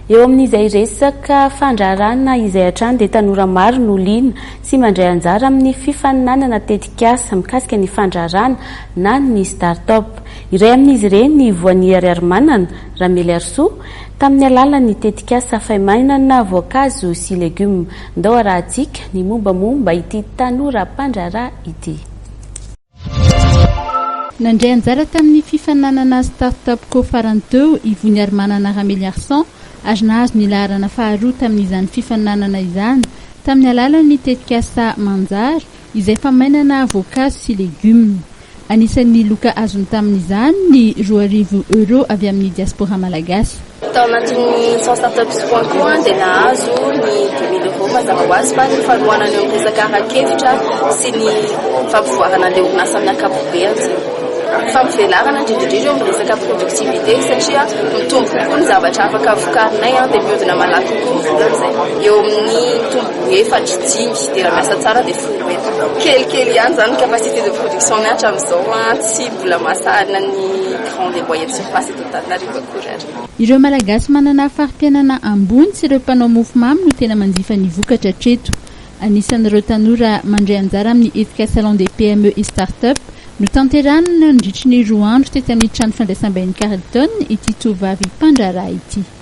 eo amin'izay resaka fandrarana izay hatrany dia tanora maro no liana sy mandray anjara amin'ny fifaninanana tetikasa mikasika ny fandrarana na ny start-up. Iray amin'izy ireny ny Voan'ny Ariarimanana Ramely Arsoa tamin'ny alalan'ny tetikasa faimainana voankazo sy legioma. Ndao arahantsika ny mombamomba ity tanora mpandrara ity. Nandray anjara tamin'ny fifaninanana start-up farany teo i Voan'ny Ariarimanana Ramely Arsoa ary nahazo ny laharana faharoa tamin'izany fifaninanana izany tamin'ny alalan'ny tetikasa manjary izay famainana voankazo sy legioma. Anisan'ny loka azony tamin'izany ny €2,000 avy amin'ny diaspora malagasy. Tao anatin'ny startups.com dia nahazo ny €2,000 mazava ho azy fa ny fanohanana eo amin'ny resaka ara-kevitra sy ny fampivoarana an'ilay orinasa amin'ny ankapobeny. Fampivelarana indrindrindrindra eo amin'ny resaka productivité satria mitombo kokoa ny zavatra afaka vokarinay dia mihodina malaky kokoa ny vola amin'izay. Eo amin'ny tombo 4-5 dia raha miasa tsara dia folo kelikely ihany zany ny capacité de production miatra amin'izao tsy mbola masahana ny grande et moyenne surface eto Antananarivo akory ary. Ireo malagasy manana fari-piainana ambony sy ireo mpanao mofomamy no tena manjifa ny vokatra hatreto. Anisan'ireo tanora mandray anjara amin'ny etika salon des PME et start-up no tanterahana nandritry ny 2 andro tety amin'ny trano fandraisam-bahiny Carleton ity tovovavy mpandrara ity.